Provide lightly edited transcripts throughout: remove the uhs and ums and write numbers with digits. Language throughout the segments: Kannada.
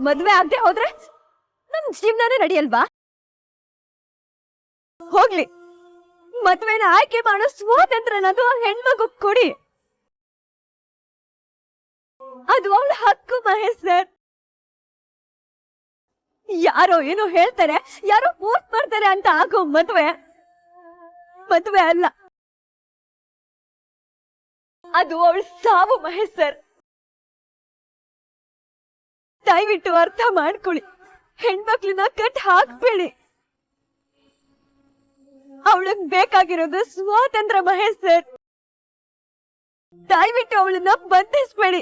ಮದ್ವೆ ಆಗದೆ ಹೋದ್ರೆ ನಮ್ ಜೀವನನೇ ನಡೆಯಲ್ವಾ? ಹೋಗ್ಲಿ, ಮದ್ವೆನ ಆಯ್ಕೆ ಮಾಡೋ ಸ್ವಾತಂತ್ರ್ಯನದು ಹೆಣ್ಮಗು ಕೊಡಿ. ಅದು ಅವಳ ಹಕ್ಕು ಮಹೇಶ್ ಸರ್. ಯಾರೋ ಏನೋ ಹೇಳ್ತಾರೆ, ಯಾರೋ ಫೋರ್ಸ್ ಮಾಡ್ತಾರೆ ಅಂತ ಆಗೋ ಮದ್ವೆ ಅಲ್ಲ, ಅದು ಅವಳ ಸಾವು ಮಹೇಶ್ ಸರ್. ದಯವಿಟ್ಟು ಅರ್ಥ ಮಾಡ್ಕೊಳ್ಳಿ, ಹೆಣ್ಮಕ್ಳನ್ನ ಕಟ್ ಹಾಕ್ಬೇಡಿ. ಅವಳಗ್ ಬೇಕಾಗಿರೋದು ಸ್ವಾತಂತ್ರ್ಯ ಮಹೇಶ್ ಸರ್. ದಯವಿಟ್ಟು ಅವಳನ್ನ ಬಂಧಿಸ್ಬೇಡಿ.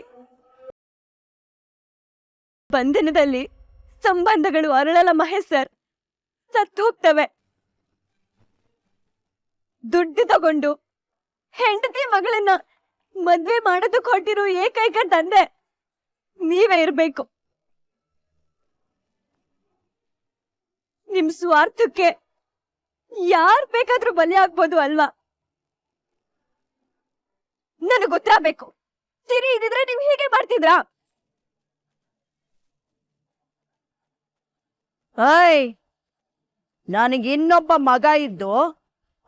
ಬಂಧನದಲ್ಲಿ ಸಂಬಂಧಗಳು ಅರಳಲ್ಲ ಮಹೇಶ್ ಸರ್, ಸತ್ತೋಗ್ತವೆ. ದುಡ್ಡು ತಗೊಂಡು ಹೆಂಡತಿ ಮಗಳನ್ನ ಮದ್ವೆ ಮಾಡೋದಕ್ಕೆ ಹೊಟ್ಟಿರೋ ಏಕೈಕ ತಂದೆ ನೀವೇ ಇರ್ಬೇಕು. ನಿಮ್ ಸ್ವಾರ್ಥಕ್ಕೆ ಯಾರ್ ಬೇಕಾದ್ರೂ ಬಲಿ ಆಗ್ಬೋದು ಅಲ್ವಾ? ನನಗ್ ಗೊತ್ತಾಗಬೇಕು. ಸರಿ ಇದಿದ್ರೆ ನೀವ್ ಹೀಗೆ ಮಾಡ್ತಿದ್ರಾ? ನನಗೆ ಇನ್ನೊಬ್ಬ ಮಗ ಇದ್ದು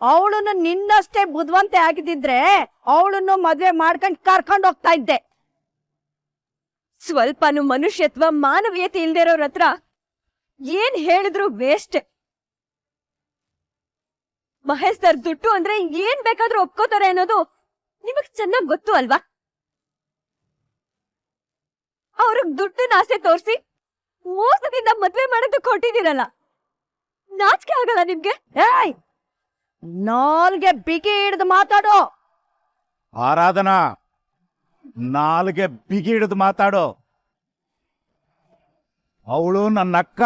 ಅವಳನ್ನು ನಿನ್ನಷ್ಟೇ ಬುದ್ಧಿವಂತೆ ಆಗಿದ್ದಿದ್ರೆ ಅವಳನ್ನು ಮದ್ವೆ ಮಾಡ್ಕೊಂಡ್ ಕರ್ಕೊಂಡ್ ಹೋಗ್ತಾ ಇದ್ದೆ. ಸ್ವಲ್ಪನೂ ಮನುಷ್ಯತ್ವ ಮಾನವೀಯತೆ ಇಲ್ದಿರೋರ್ ಹತ್ರ ಏನ್ ಹೇಳಿದ್ರು ವೇಸ್ಟ್. ಮಹೇಶ್ ಸರ್ ದುಡ್ಡು ಅಂದ್ರೆ ಏನ್ ಬೇಕಾದ್ರೂ ಒಪ್ಕೋತಾರೆ ಅನ್ನೋದು ನಿಮಗ್ ಚೆನ್ನಾಗ್ ಗೊತ್ತು ಅಲ್ವಾ? ಅವ್ರಿಗೆ ದುಡ್ಡಿನ ಆಸೆ ತೋರಿಸಿ ಮೋಸದಿಂದ ಮದ್ವೆ ಮಾಡೋದಕ್ಕೆ ಕೊಟ್ಟಿದ್ದೀರಲ್ಲ, ನಾಚಿಕೆ ಆಗಲ್ಲ ನಿಮ್ಗೆ? ನಾಲ್ಗೆ ಬಿಗಿ ಹಿಡಿದು ಮಾತಾಡೋ. ಆರಾಧನಾ, ನಾಲ್ಗೆ ಬಿಗಿ ಹಿಡಿದು ಮಾತಾಡೋ. ಅವಳು ನನ್ನ ಅಕ್ಕ.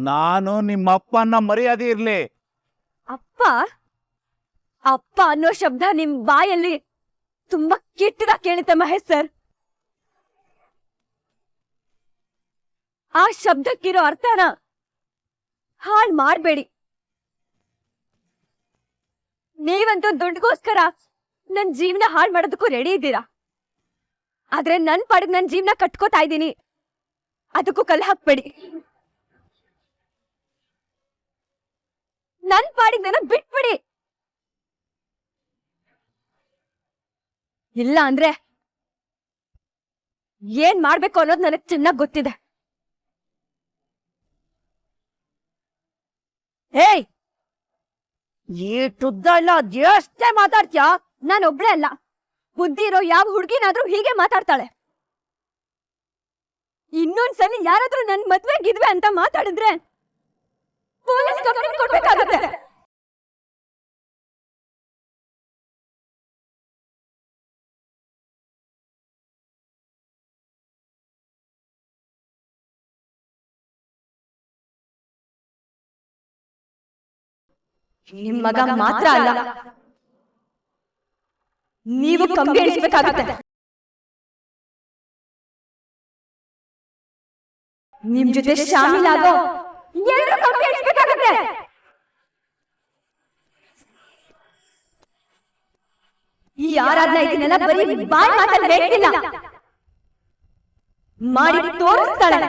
ನಾನು ನಿಮ್ಮಪ್ಪನ ಮರ್ಯಾದೆ ಇರ್ಲಿ. ಅಪ್ಪ ಅಪ್ಪ ಅನ್ನೋ ಶಬ್ದ ನಿಮ್ ಬಾಯಲ್ಲಿ ತುಂಬಾ ಕೆಟ್ಟದಾಗ ಕೇಳುತ್ತೆ ಮಹೇಶ್ ಸರ್. ಆ ಶಬ್ದಕ್ಕಿರೋ ಅರ್ಥನ ಹಾಳ್ ಮಾಡ್ಬೇಡಿ. ನೀವಂತೂ ದುಡ್ಡುಗೋಸ್ಕರ ನನ್ ಜೀವನ ಹಾಳ್ ಮಾಡೋದಕ್ಕೂ ರೆಡಿ ಇದ್ದೀರಾ. ಆದ್ರೆ ನನ್ ಪಾಡಿಗೆ ನನ್ ಜೀವನ ಕಟ್ಕೋತಾ ಇದ್ದೀನಿ, ಅದಕ್ಕೂ ಕಲ್ಲು ಹಾಕ್ಬೇಡಿ. ನನ್ ಪಾಡಿಗೆ ನನ್ನ ಬಿಟ್ಬಿಡಿ. ಇಲ್ಲ ಅಂದ್ರೆ ಏನ್ ಮಾಡ್ಬೇಕು ಅನ್ನೋದು ನನಗ್ ಚೆನ್ನಾಗ್ ಗೊತ್ತಿದೆ. ಈ ಟುದ್ದ ಇಲ್ಲ ಎಷ್ಟೇ ಮಾತಾಡ್ತೀಯ? ನಾನೊಬ್ಳೆ ಅಲ್ಲ, ಬುದ್ಧಿ ಇರೋ ಯಾವ ಹುಡುಗಿನಾದ್ರೂ ಹೀಗೆ ಮಾತಾಡ್ತಾಳೆ. ಇನ್ನೊಂದ್ಸಲಿ ಯಾರಾದ್ರೂ ನನ್ ಮದ್ವೆಗಿದ್ವೆ ಅಂತ ಮಾತಾಡಿದ್ರೆ ಪೊಲೀಸ್ ಕಂಪ್ಲೇಂಟ್ ಕೊಡ್ಬೇಕಾಗತ್ತೆ. ನಿಮ್ ಮಗ ಮಾತ್ರ ಅಲ್ಲ, ನೀವು ಕಂಬಿ ಎಣಿಸ್ಬೇಕಾಗತ್ತೆ. ನಿಮ್ ಜೊತೆ ಶಾಮೀಲಾಗೋ ಎಲ್ಲರೂ ಕಂಬಿ ಎಣಿಸ್ಬೇಕಾಗತ್ತೆ. ಈ ಆರಾಧನಾ ಇದನ್ನೆಲ್ಲ ಬರೀ ಬಾಯಿ ಮಾತಲ್ಲಿ ಹೇಳ್ತಿಲ್ಲ, ಮಾಡಿ ತೋರಿಸ್ತಾಳೆ.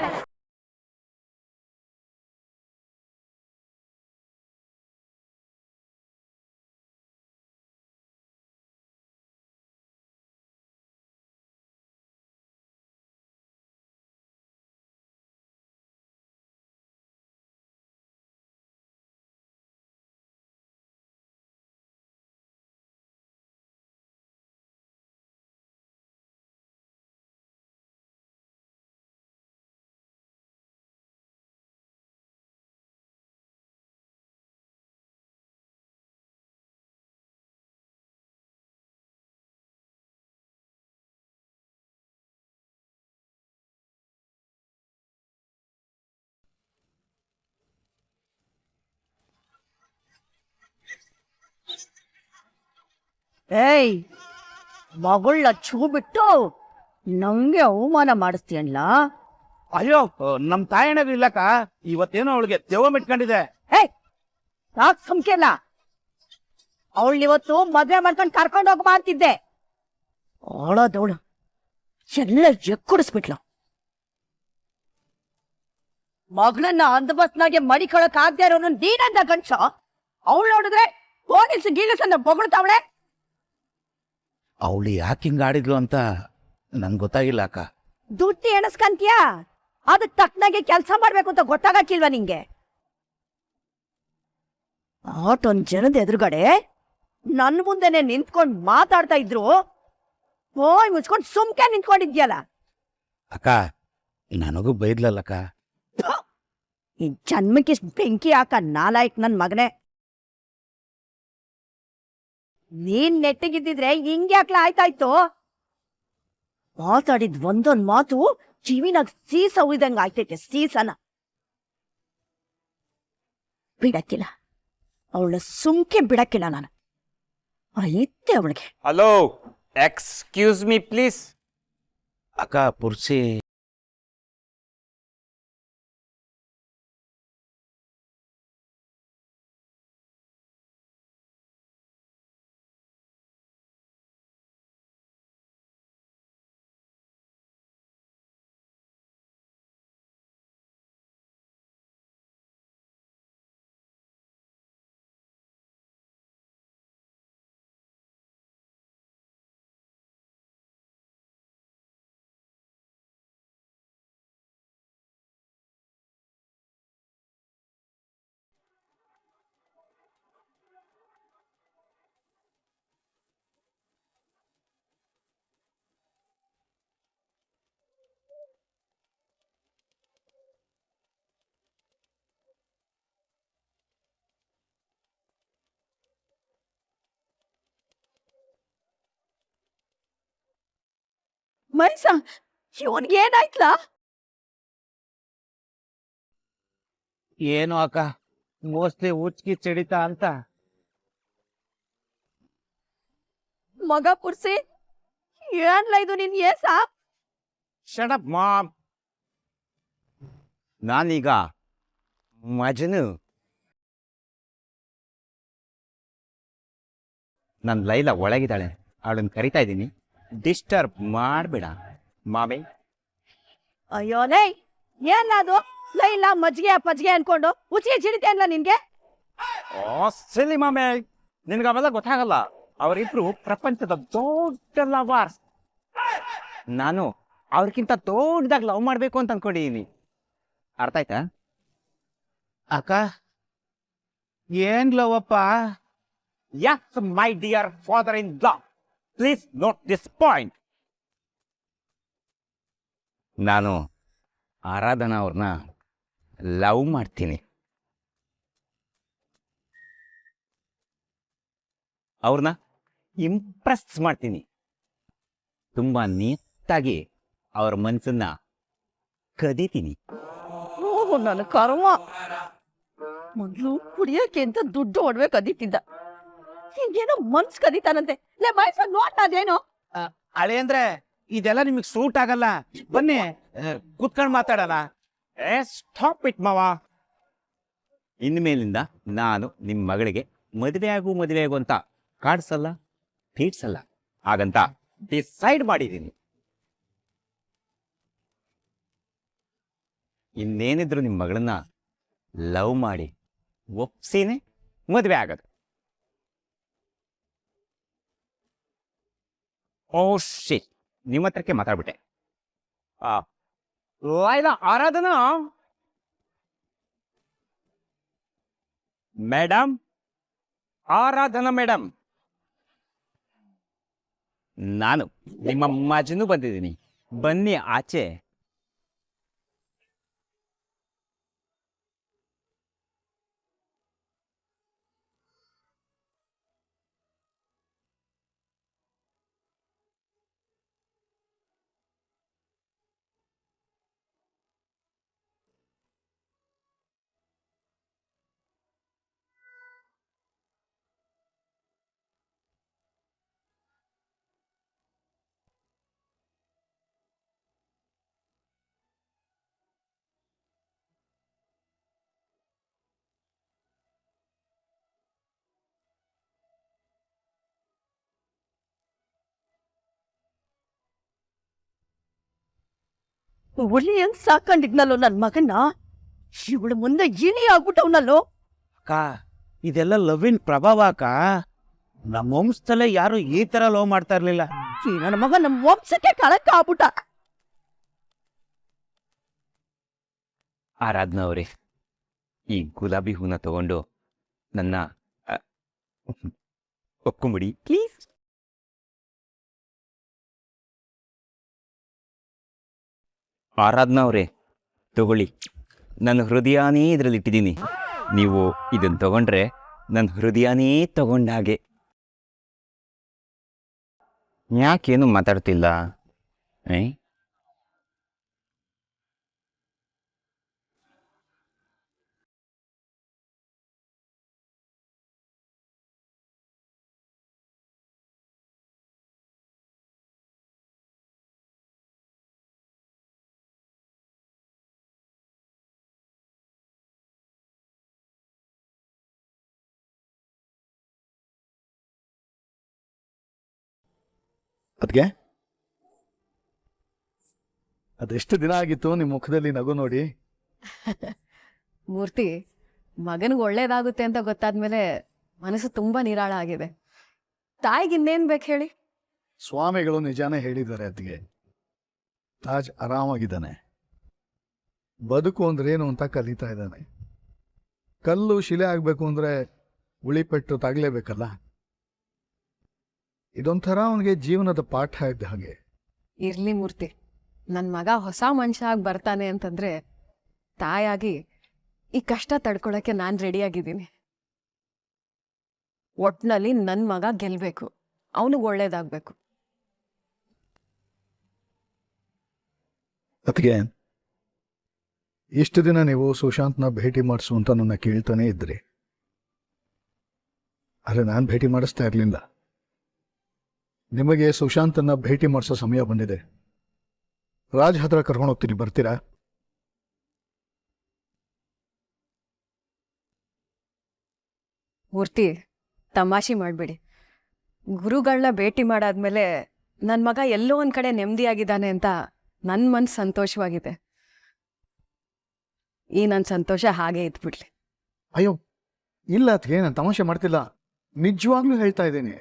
ಮಗಳ ಛೂ ಬಿಟ್ಟು ನಂಗೆ ಅವಮಾನ ಮಾಡಿಸ್ತೀಯಲ್ಲ. ಅಯ್ಯೋ, ನಮ್ ತಾಯಣ್ಣದು ಇಲ್ಲಕ್ಕ, ಇವತ್ತೇನೋ ಅವಳಿಗೆ ದೆವ್ವ ಮಿಟ್ಕೊಂಡಿದೆ. ಸಾಕ್ ಸಂಖ್ಯೆಲ್ಲ. ಅವಳನ್ನಿವತ್ತು ಮದ್ವೆ ಮಾಡ್ಕೊಂಡು ಕರ್ಕೊಂಡು ಹೋಗಿ ಮಾಡ್ತಿದ್ದೆ. ಅವಳದವಳು ಎಲ್ಲ ಎಕ್ಕುಡಿಸ್ಬಿಟ್ಲು. ಮಗಳನ್ನ ಅಂದಬಸ್ನಾಗೆ ಮಡಿಕೊಳಕ್ ಆಗದೆ ಇರೋನು ನೀನಂದ ಗಂಡ್ಸ. ಅವಳು ನೋಡಿದ್ರೆ ಪೊಲೀಸ್ ಗೀಲಸನ್ನ ಬೊಗಳ್ತಾವಳೆ. ಅವಳು ಯಾಕೆ ಹಿಂಗ ಆಡಿದ್ಲು ಅಂತ ನಂಗೆ ಗೊತ್ತಾಗಿಲ್ಲ ಅಕ್ಕ. ದುಡ್ಡು ಎಣಸ್ಕಂತೀಯ? ಅದಕ್ ತಕ್ಕನಾಗೆ ಕೆಲಸ ಮಾಡ್ಬೇಕು ಅಂತ ಗೊತ್ತಾಗಕ್ಕಿಲ್ವಾ ನಿಂಗೆ? ಆಟೊಂದ್ ಜನದ ಎದುರುಗಡೆ ನನ್ ಮುಂದೆನೆ ನಿಂತ್ಕೊಂಡ್ ಮಾತಾಡ್ತಾ ಇದ್ರು, ಓಯ್ ಮುಚ್ಕೊಂಡ್ ಸುಮ್ಕೆ ನಿಂತ್ಕೊಂಡಿದ್ಯಲ್ಲ. ಅಕ್ಕ ನನಗೂ ಬೈದ್ಲಲ್ಲಕ್ಕ. ಈ ಜನ್ಮಕ್ಕಿಷ್ಟ್ ಬೆಂಕಿ ಹಾಕ ನಾಲಾಯ್ಕ್ ನನ್ ಮಗನೇ. ನೀನ್ ನೆಟ್ಟಿಗಿದ್ದಿದ್ರೆ ಹಿಂಗ್ಯಾಕ್ಲ ಆಯ್ತಾಯ್ತು. ಮಾತಾಡಿದ್ ಒಂದೊಂದ್ ಮಾತು ಕಿವಿನಾಗ ಸೀಸ ಉಯ್ದಂಗ ಆಯ್ತೈತೆ, ಸೀಸನ. ಬಿಡಕ್ಕಿಲ್ಲ, ಅವಳ ಸುಮ್ಕೆ ಬಿಡಕ್ಕಿಲ್ಲ ನಾನು. ಐತೆ ಅವಳಿಗೆ. Hello, excuse me please. ಅಕ್ಕ ಪುರ್ಸಿ ಮೈಸ, ಇವನ್ಗೆ ಏನಾಯ್ತ್ಲಾ? ಏನು ಅಕ್ಕ, ಮೋಸ್ಟ್ಲಿ ಉಚ್ಕಿ ಚಡಿತಾ ಅಂತ. ಮಗ ಪುರ್ಸಿ, ಏನ್ಲ ಇದು ನಿನ್ ಏಸ? Shut up ma'am. ನಾನೀಗ ಮಜನು. ನನ್ನ ಲೈಲಾ ಒಳಗಿದ್ದಾಳೆ, ಅವಳನ್ನ ಕರಿತಾ ಇದ್ದೀನಿ, ಡಿಸ್ಟರ್ಬ್ ಮಾಡಬೇಡ ಮಾಮಿ. ಅಯ್ಯೋಲೇ, ಏನ್ಲ ಅದು? ಲೈಲಾ ಮಜ್ಗೆ ಪಜ್ಗೆ ಅನ್ಕೊಂಡು ಉಚ್ಚಿಗೆ ಚಿಡಿತೆ ಅನ್ಲ ನಿನ್ಗೆ? ಓ ಸಿಲಿ ಮಾಮಿ, ನಿನ್ಗೆ ಅವೆಲ್ಲ ಗೊತ್ತಾಗಲ್ಲ. ಅವರಿಬ್ರು ಪ್ರಪಂಚದ ದೊಡ್ಡ ಲವರ್ಸ್. ನಾನು ಅವ್ರಿಗಿಂತ ದೊಡ್ಡದಾಗಿ ಲವ್ ಮಾಡ್ಬೇಕು ಅಂತ ಅನ್ಕೊಂಡಿದೀನಿ. ಅರ್ಥ ಆಯ್ತಾ? ಅಕ್ಕ ಏನ್ ಲವಪ್ಪ? Yes my dear father in law, please note this point. ನಾನು ಆರಾಧನಾ ಅವ್ರನ್ನ ಲವ್ ಮಾಡ್ತೀನಿ. ಅವ್ರನ್ನ ಇಂಪ್ರೆಸ್ ಮಾಡ್ತೀನಿ. ತುಂಬಾ ನೀಟಾಗಿ ಅವ್ರ ಮನ್ಸನ್ನ ಕದೀತೀನಿ. ಓಹ್, ನನ್ನ ಕರ್ಮ. ಮೊದ್ಲು ಕುಡಿಯಕ್ಕೆ ಅಂತ ದುಡ್ಡು ಒಡವೆ ಕದೀತಿದ್ದ, ಹಿಂಗೇನೋ ಮನ್ಸ್ ಕದೀತಾನಂತೆ. ಲೇ ಮೈಸ, ನೋಡ್ತಾ ಅದೇನೋ? ಅಳೆ ಅಂದ್ರೆ ಇದೆಲ್ಲ ನಿಮಗ್ ಸೂಟ್ ಆಗಲ್ಲ. ಬನ್ನಿ ಕುತ್ಕೊಂಡ್ ಮಾತಾಡೋಣ. ಸ್ಟಾಪ್ ಇಟ್ ಮಾವ. ಇನ್ಮೇಲಿಂದ ನಾನು ನಿಮ್ಮ ಮಗಳಿಗೆ ಮದುವೆ ಆಗು ಅಂತ ಕಾಡ್ಸಲ್ಲ, ತೀಡ್ಸಲ್ಲ. ಹಾಗಂತ ಡಿಸೈಡ್ ಮಾಡಿದ್ದೀನಿ. ಇನ್ನೇನಿದ್ರು ನಿಮ್ಮ ಮಗಳನ್ನ ಲವ್ ಮಾಡಿ ಒಪ್ಸಿನೇ ಮದುವೆ ಆಗೋದು. ಓ ಶಿಟ್, ನಿಮ್ಮ ಹತ್ರಕ್ಕೆ ಮಾತಾಡ್ಬಿಟ್ಟೆ. ಲೈಲಾ ಆರಾಧನಾ ಮೇಡಮ್, ಆರಾಧನಾ ಮೇಡಮ್, ನಾನು ನಿಮ್ಮ ಮಜನು ಬಂದಿದ್ದೀನಿ. ಬನ್ನಿ ಆಚೆ. ಹುಲಿ ಹೆಂಗ್ ಸಾಕೊಂಡಿದ್ನಲ್ಲೋ ನನ್ ಮಗನ್ನ. ಇವಳು ಮುಂದೆ ಇಲಿ ಆಗ್ಬಿಟ್ಟವನಲ್ಲೋ. ಅಕ್ಕ ಇದೆಲ್ಲ ಲವ್ವಿನ ಪ್ರಭಾವ ಅಕ್ಕ. ನಮ್ಮ ವಂಶದಲ್ಲೇ ಯಾರು ಈ ತರ ಲವ್ ಮಾಡ್ತಾ ಇರ್ಲಿಲ್ಲ. ಈ ನನ್ನ ಮಗ ನಮ್ಮ ವಂಶಕ್ಕೆ ಕಳಂಕ ಆಗ್ಬಿಟ್ಟ. ಆರಾಧನಾ ಅವರೇ, ಈ ಗುಲಾಬಿ ಹೂನ ತಗೊಂಡು ನನ್ನ ಒಪ್ಕೊಂಬಿಡಿ ಪ್ಲೀಸ್. ಆರಾಧನಾ ಅವರೇ, ತಗೊಳ್ಳಿ. ನನ್ನ ಹೃದಯನೇ ಇದರಲ್ಲಿ ಇಟ್ಟಿದ್ದೀನಿ. ನೀವು ಇದನ್ನು ತಗೊಂಡ್ರೆ ನನ್ನ ಹೃದಯನೇ ತಗೊಂಡ ಹಾಗೆ. ಯಾಕೇನು ಮಾತಾಡ್ತಿಲ್ಲ? ಅದ್ಗೆ ಅದೆಷ್ಟು ದಿನ ಆಗಿತ್ತು ನಿಮ್ಮ ಮುಖದಲ್ಲಿ ನಗು ನೋಡಿ. ಮೂರ್ತಿ, ಮಗನಿಗೆ ಒಳ್ಳೇದಾಗುತ್ತೆ ಅಂತ ಗೊತ್ತಾದ್ಮೇಲೆ ಮನಸ್ಸು ತುಂಬಾ ನಿರಾಳ ಆಗಿದೆ. ತಾಯಿಗೆ ಇನ್ನೇನ್ ಬೇಕು ಹೇಳಿ? ಸ್ವಾಮಿಗಳು ನಿಜಾನೇ ಹೇಳಿದ್ದಾರೆ ಅದ್ಗೆ. ತಾಜ್ ಆರಾಮಾಗಿದ್ದಾನೆ. ಬದುಕು ಅಂದ್ರೆ ಏನು ಅಂತ ಕಲಿತಾ ಇದ್ದಾನೆ. ಕಲ್ಲು ಶಿಲೆ ಆಗ್ಬೇಕು ಅಂದ್ರೆ ಉಳಿಪೆಟ್ಟು ತಾಗ್ಲೇಬೇಕಲ್ಲ. ಇದೊಂಥರ ಅವನಿಗೆ ಜೀವನದ ಪಾಠ ಇದ್ದ ಹಾಗೆ. ಇರ್ಲಿ ಮೂರ್ತಿ, ನನ್ ಮಗ ಹೊಸ ಮನುಷ್ಯ ಆಗಿ ಬರ್ತಾನೆ ಅಂತಂದ್ರೆ ತಾಯಾಗಿ ಈ ಕಷ್ಟ ತಡ್ಕೊಳಕ್ಕೆ ನಾನ್ ರೆಡಿಯಾಗಿದ್ದೀನಿ. ಒಟ್ನಲ್ಲಿ ನನ್ ಮಗ ಗೆಲ್ಬೇಕು, ಅವನಿಗೆ ಒಳ್ಳೇದಾಗ್ಬೇಕು. ಅದಕ್ಕೆ ಇಷ್ಟು ದಿನ ನೀವು ಸುಶಾಂತ್ನ ಭೇಟಿ ಮಾಡಿಸು ಅಂತ ನನ್ನ ಕೇಳ್ತಾನೆ ಇದ್ರಿ. ಆದ್ರೆ ನಾನು ಭೇಟಿ ಮಾಡಿಸ್ತಾ ಇರ್ಲಿಲ್ಲ. ನಿಮಗೆ ಸುಶಾಂತನ್ನ ಭೇಟಿ ಮಾಡಿಸೋ ಸಮಯ ಬಂದಿದೆ. ರಾಜ್ ಹತ್ರ ಕರ್ಕೊಂಡು ಹೋಗ್ತೀನಿ, ಬರ್ತೀರಾ? ಮೂರ್ತಿ, ತಮಾಷೆ ಮಾಡ್ಬೇಡಿ. ಗುರುಗಳನ್ನ ಭೇಟಿ ಮಾಡಾದ್ಮೇಲೆ ನನ್ ಮಗ ಎಲ್ಲೋ ಒಂದ್ ಕಡೆ ನೆಮ್ಮದಿಯಾಗಿದ್ದಾನೆ ಅಂತ ನನ್ ಮನ್ಸು ಸಂತೋಷವಾಗಿದೆ. ಈ ನನ್ ಸಂತೋಷ ಹಾಗೆ ಇದ್ಬಿಡ್ಲಿ. ಅಯ್ಯೋ ಇಲ್ಲ ಅದ್ಗೆ, ನಾನು ತಮಾಷೆ ಮಾಡ್ತಿಲ್ಲ, ನಿಜವಾಗ್ಲೂ ಹೇಳ್ತಾ ಇದ್ದೀನಿ.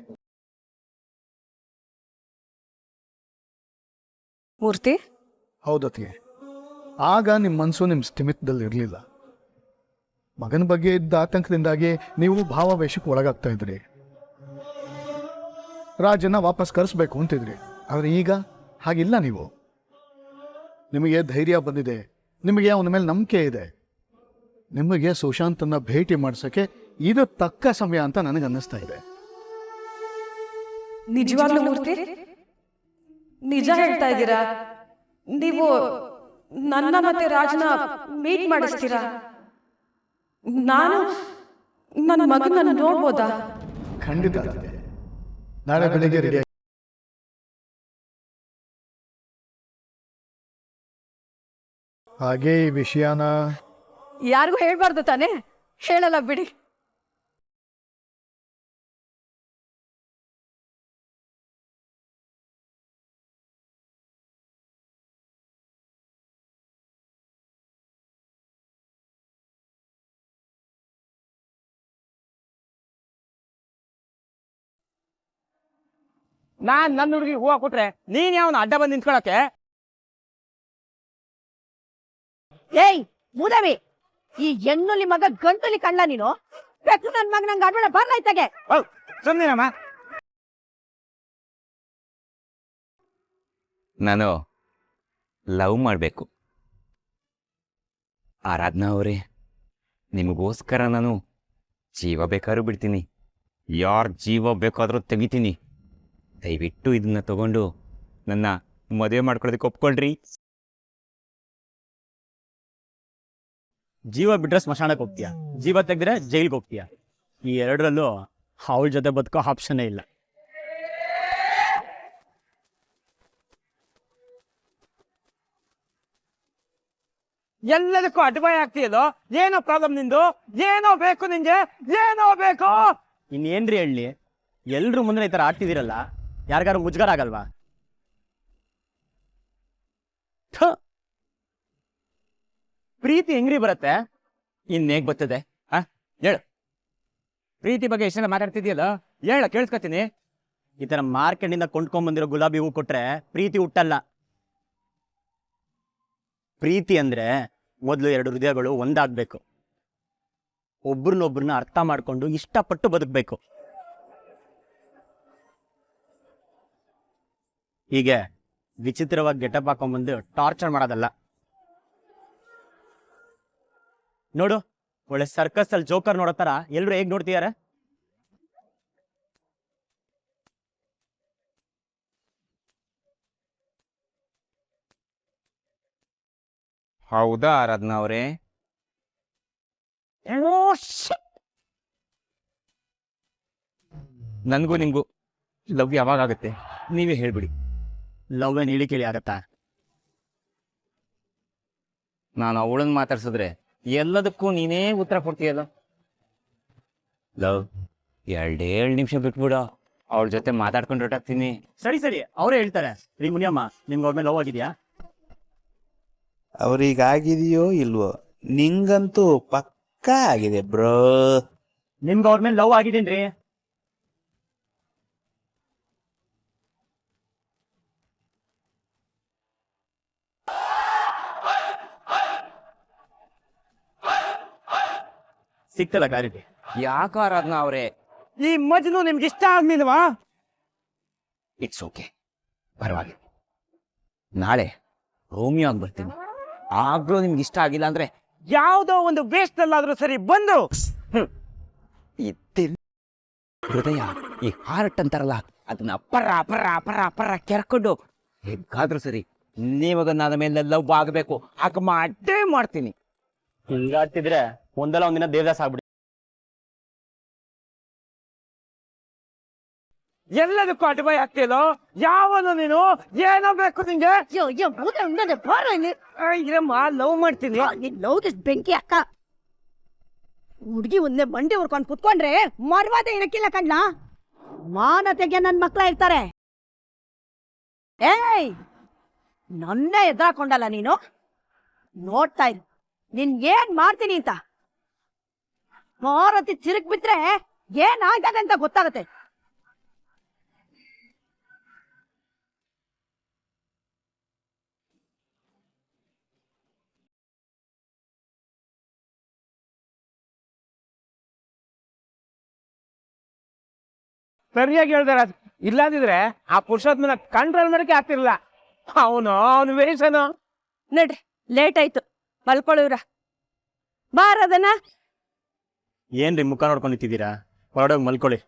ಮೂರ್ತಿ, ಹೌದತ್ಗೆ, ಆಗ ನಿಮ್ಮ ಮನಸ್ಸು ನಿಮ್ಮ ಸ್ಥಿಮಿತದಲ್ಲಿ ಇರಲಿಲ್ಲ. ಮಗನ ಬಗ್ಗೆ ಇದ್ದ ಆತಂಕದಿಂದಾಗಿ ನೀವು ಭಾವಾವೇಶಕ್ಕೆ ಒಳಗಾಗ್ತಾ ಇದ್ರಿ. ರಾಜನ್ನ ವಾಪಸ್ ಕರೆಸ್ಬೇಕು ಅಂತಿದ್ರಿ. ಆದರೆ ಈಗ ಹಾಗಿಲ್ಲ. ನೀವು ನಿಮಗೆ ಧೈರ್ಯ ಬಂದಿದೆ, ನಿಮಗೆ ಅವನ ಮೇಲೆ ನಂಬಿಕೆ ಇದೆ. ನಿಮಗೆ ಸುಶಾಂತನ್ನ ಭೇಟಿ ಮಾಡ್ಸೋಕ್ಕೆ ಇದು ತಕ್ಕ ಸಮಯ ಅಂತ ನನಗೆ ಅನ್ನಿಸ್ತಾ ಇದೆ. ನಿಜವಾಗ್ಲೂ ಮೂರ್ತಿ, ನಿಜ ಹೇಳ್ತಾ ಇದ್ದೀರಾ? ನೀವು ನನ್ನ ಮತ್ತೆ ರಾಜನ ಮೀಟ್ ಮಾಡಿಸ್ತೀರಾ? ನಾನು ನನ್ನ ಮಗನ ನೋಡ್ಬೋದಾ? ಖಂಡಿತ ಅತ್ತೆ. ನಾಳೆ ಬೆಳಿಗ್ಗೆ ರೆಡಿ. ಹಾಗೆ ಈ ವಿಷಯನ ಯಾರಿಗೂ ಹೇಳ್ಬಾರ್ದು ತಾನೆ? ಹೇಳಲ್ಲ ಬಿಡಿ. ನಾನ್ ನನ್ನ ಹುಡುಗಿ ಹೂವ ಕೊಟ್ರೆ ನೀನ್ ಯಾವನ ಅಡ್ಡ ಬಂದು ನಿಂತ್ಕೊಳಕ್ಕೆ? ಏಯ್ ಮೂದವಿ, ಈ ಹೆಣ್ಣುಲಿ ಮಗ ಗಂಟುಲಿ ಕಳ್ಳ ನೀನು. ಬೆಕ್ಕು ನನ್ ಮಗ ನಂಗೆ ಆಡ್ಬೇಡ, ಬರ್ಲಾಯ್ತಾಗೆ. ಸುಮ್ನಿರಮ್ಮ. ನಾನು ಲವ್ ಮಾಡಬೇಕು. ಆರಾಧನಾ ಅವರೇ, ನಿಮಗೋಸ್ಕರ ನಾನು ಜೀವ ಬೇಕಾದ್ರೂ ಬಿಡ್ತೀನಿ, ಯಾರ ಜೀವ ಬೇಕಾದರೂ ತೆಗಿತೀನಿ. ದಯವಿಟ್ಟು ಇದನ್ನ ತಗೊಂಡು ನನ್ನ ಮದುವೆ ಮಾಡ್ಕೊಳ್ಳೋದಕ್ಕೆ ಒಪ್ಕೊಳ್ರಿ. ಜೀವ ಬಿಟ್ರೆ ಸ್ಮಶಾನಕ್ಕೆ ಹೋಗ್ತೀಯ, ಜೀವ ತೆಗೆದ್ರೆ ಜೈಲ್ಗೆ ಹೋಗ್ತೀಯ. ಈ ಎರಡರಲ್ಲೂ ಅವಳ ಜೊತೆ ಬದುಕೋ ಆಪ್ಷನ್ನೇ ಇಲ್ಲ. ಎಲ್ಲದಕ್ಕೂ ಅಡ್ವೈ ಆಗ್ತೀಯಲ್ಲೋ? ಏನೋ ಪ್ರಾಬ್ಲಮ್ ನಿಂದು? ಏನೋ ಬೇಕು ನಿಂಗೆ? ಏನೋ ಬೇಕು? ಇನ್ನೇನ್ರಿ ಹೇಳಿ, ಎಲ್ರು ಮುಂದೆ ಈ ಥರ ಆಡ್ತಿದ್ದೀರಲ್ಲ, ಯಾರಿಗಾರು ಮುಜುಗರ ಆಗಲ್ವಾ? ಪ್ರೀತಿ ಹೆಂಗ್ರಿ ಬರುತ್ತೆ? ಇನ್ನೇಗ್ ಬರ್ತದೆ? ಹೇಳು. ಪ್ರೀತಿ ಬಗ್ಗೆ ಎಷ್ಟೆಲ್ಲ ಮಾತಾಡ್ತಿದ್ಯಲ್ಲ, ಹೇಳ ಕೇಳಿಸ್ಕೊತೀನಿ. ಈ ತರ ಮಾರ್ಕೆಟಿಂದ ಕೊಂಡ್ಕೊಂಡ್ ಬಂದಿರೋ ಗುಲಾಬಿ ಹೂ ಕೊಟ್ರೆ ಪ್ರೀತಿ ಹುಟ್ಟಲ್ಲ. ಪ್ರೀತಿ ಅಂದ್ರೆ ಮೊದಲು 2 ಹೃದಯಗಳು ಒಂದಾಗ್ಬೇಕು, ಒಬ್ರನ್ನೊಬ್ರನ್ನ ಅರ್ಥ ಮಾಡ್ಕೊಂಡು ಇಷ್ಟಪಟ್ಟು ಬದುಕ್ಬೇಕು. ಹೀಗೆ ವಿಚಿತ್ರವಾಗಿ ಗೆಟಪ್ ಹಾಕೊಂಡ್ಬಂದು ಟಾರ್ಚರ್ ಮಾಡೋದಲ್ಲ. ನೋಡು, ಒಳ್ಳೆ ಸರ್ಕಸ್ ಅಲ್ಲಿ ಜೋಕರ್ ನೋಡೋ ತರ ಎಲ್ರು ಹೇಗ್ ನೋಡ್ತಿದಾರೆ. ಹೌದಾ ಆರಾಧನಾ ಅವರೇ? ನನ್ಗೂ ನಿಮ್ಗೂ ಲವ್ ಯಾವಾಗ ಆಗುತ್ತೆ ನೀವೇ ಹೇಳ್ಬಿಡಿ. ಲವ್ ಏನ್ ಹೇಳಿ ಕೇಳಿ ಆಗತ್ತಾ? ನಾನು ಅವಳನ್ನ ಮಾತಾಡ್ಸಿದ್ರೆ ಎಲ್ಲದಕ್ಕೂ ನೀನೇ ಉತ್ತರ ಕೊಡ್ತೀಯಲ್ಲ. ಲವ್ 2 ನಿಮಿಷ ಬಿಟ್ಬಿಡು, ಅವಳ ಜೊತೆ ಮಾತಾಡ್ಕೊಂಡು ಹೊರಟಾಗ್ತೀನಿ. ಸರಿ ಸರಿ, ಅವರೇ ಹೇಳ್ತಾರೆ. ರೀ ಮುನಿಯಮ್ಮ, ನಿಮ್ಗೆ ಅವ್ರ ಮೇಲೆ ಲವ್ ಆಗಿದ್ಯಾ? ಅವ್ರಿಗಾಗಿದೆಯೋ ಇಲ್ವೋ? ನಿಂಗಂತೂ ಪಕ್ಕಾ ಆಗಿದೆ ಬ್ರೋ. ನಿಮ್ಗೆ ಅವ್ರ ಮೇಲೆ ಲವ್ ಆಗಿದೇನ್ರಿ? ಸಿಕ್ತಲ್ಲ ಕ್ಲಾರಿಟಿ? ಯಾಕ ಆರಾಧನಾ ಅವರೇ, ಈ ಮಜ್ನು ನಿಮ್ಗೆ ಇಷ್ಟ ಆಗ್ಲಿಲ್ವಾ? ಇಟ್ಸ್ ಓಕೆ, ಪರವಾಗಿಲ್ಲ. ನಾಳೆ ರೋಮಿಯೋ ಆಗಿ ಬರ್ತೀನಿ. ಆಗ್ಲೂ ನಿಮ್ಗೆ ಇಷ್ಟ ಆಗಿಲ್ಲ ಅಂದ್ರೆ ಯಾವ್ದೋ ಒಂದು ವೇಸ್ಟ್ ಅಲ್ಲಾದ್ರೂ ಸರಿ ಬಂದು ಈ ಹೃದಯ, ಈ ಹಾರ್ಟ್ ಅಂತಾರಲ್ಲ, ಅದನ್ನ ಅಪರ ಅಪರ ಅಪರ ಅಪರ ಕೆರ್ಕೊಂಡು ಹೇಗಾದ್ರೂ ಸರಿ ನೀವಾಗ ನನ್ನ ಮೇಲೆ ಲವ್ ಆಗಬೇಕು, ಹಾಗೆ ಮಾಡೇ ಮಾಡ್ತೀನಿ. ಹಿಂಗಾಡ್ತಿದ್ರೆ ಒಂದಲ್ಲ ಒಂದಿನ ದೇವದಾಸ್ ಆಗ್ಬಿಡಿ. ಎಲ್ಲದಕ್ಕೂ ಅಡ್ವೈ ಆಗ್ತಿಲ್ಲೋ? ಯಾವನು ನೀನು? ಏನೋ ಬೇಕು ನಿಂಗೆ? ಇರಮ್ಮ, ಲವ್ ಮಾಡ್ತೀನಿ. ಲವ್ಗೆ ಬೆಂಕಿ ಅಕ್ಕ. ಹುಡುಗಿ ಒಂದೇ ಮಂಡಿ ಹುರ್ಕೊಂಡು ಕುತ್ಕೊಂಡ್ರೆ ಮರ್ವಾದ ಏನಕ್ಕಿಲ್ಲ ಕಣ್ಣ. ಮಾನತೆಗೆ ನನ್ ಮಕ್ಳ ಇರ್ತಾರೆ. ಏಯ್, ನನ್ನೇ ಎದ್ರಾಕೊಂಡಲ್ಲ ನೀನು. ನೋಡ್ತಾ ಇರು ನಿನ್ ಏನ್ ಮಾಡ್ತೀನಿ ಅಂತ. ಮಾರತಿ ಚಿರುಕ್ ಬಿಟ್ರೆ ಏನಾಗ್ತದೆ ಅಂತ ಗೊತ್ತಾಗತ್ತೆ. ಸರಿಯಾಗಿ ಹೇಳ್ದಾರ. ಇಲ್ಲದಿದ್ರೆ ಆ ಪುರುಷೋತ್ತಮನ ಕಂಟ್ರೋಲ್ ಮಾಡಕ್ಕೆ ಆಗ್ತಿರ್ಲಿಲ್ಲ. ಅವನು ವೇಷನು. ನಡ್ರಿ, ಲೇಟ್ ಆಯ್ತು, ಮಲ್ಕೊಳ್ಳಿವ್ರ. ಬಾರದನ. ಏನ್ರಿ ಮುಖ ನೋಡ್ಕೊಂಡು ನಿಂತಿದ್ದೀರಾ? ಹೊರಡೋಗಿ ಮಲ್ಕೊಳ್ಳಿ.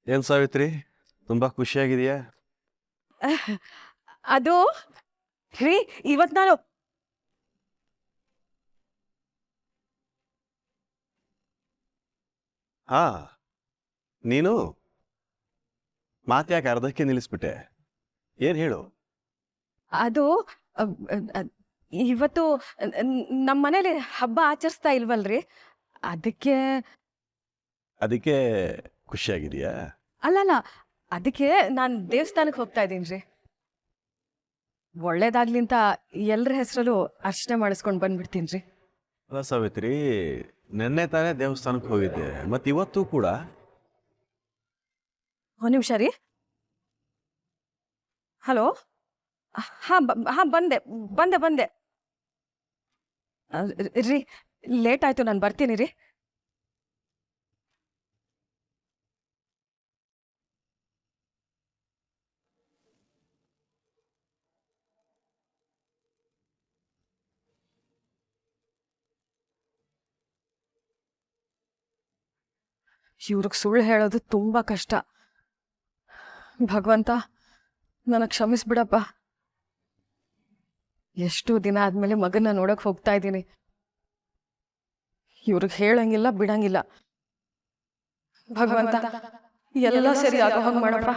ಏನ್ ಸಾವಿತ್ರಿ, ತುಂಬಾ ಖುಷಿಯಾಗಿದೆಯಾ? ಅದು ರೀ, ಇವತ್ ನಾನು ಹಾ, ನೀನು ಮಾತ್ಯಾಕೆ ಅರ್ಧಕ್ಕೆ ನಿಲ್ಲಿಸ್ಬಿಟ್ಟೆ? ಏನ್ ಹೇಳು. ಅದು ಇವತ್ತು ನಮ್ಮ ಮನೇಲಿ ಹಬ್ಬ ಆಚರಿಸ್ತಾ ಇಲ್ವಲ್ರಿ, ಅದಕ್ಕೆ. ಅದಕ್ಕೆ ಖುಷಿಯಾಗಿದೆಯಾ? ಅಲ್ಲಲ್ಲ, ಅದಕ್ಕೆ ನಾನು ದೇವಸ್ಥಾನಕ್ಕೆ ಹೋಗ್ತಾ ಇದ್ದೀನ್ರಿ. ಒಳ್ಳೇದಾಗ್ಲಿ ಅಂತ ಎಲ್ರ ಹೆಸರಲ್ಲೂ ಅರ್ಚನೆ ಮಾಡಿಸ್ಕೊಂಡು ಬಂದ್ಬಿಡ್ತೀನ್ರಿ. ಅಲ್ಲ ಸಾವಿತ್ರಿ, ನೆನ್ನೆ ತಾನೇ ದೇವಸ್ಥಾನಕ್ಕೆ ಹೋಗಿದ್ದೆ, ಮತ್ ಇವತ್ತು ಕೂಡ? ಒಂದು ನಿಮಿಷ ರೀ. ಹಲೋ, ಹಾ ಬಂದೆ ಬಂದೆ ಬಂದೆ ರೀ. ಲೇಟ್ ಆಯ್ತು, ನಾನು ಬರ್ತೀನಿ ರೀ. ಇವ್ರಿಗೆ ಸುಳ್ಳು ಹೇಳೋದು ತುಂಬಾ ಕಷ್ಟ. ಭಗವಂತ ನನಗೆ ಕ್ಷಮಿಸ್ಬಿಡಪ್ಪ. ಎಷ್ಟು ದಿನ ಆದ್ಮೇಲೆ ಮಗನ್ನ ನೋಡಕ್ ಹೋಗ್ತಾ ಇದ್ದೀನಿ. ಇವ್ರಿಗೆ ಹೇಳಂಗಿಲ್ಲ ಬಿಡಂಗಿಲ್ಲ. ಭಗವಂತ ಎಲ್ಲ ಸರಿ ಆಗೋ ಹಾಗೆ ಮಾಡಪ್ಪ.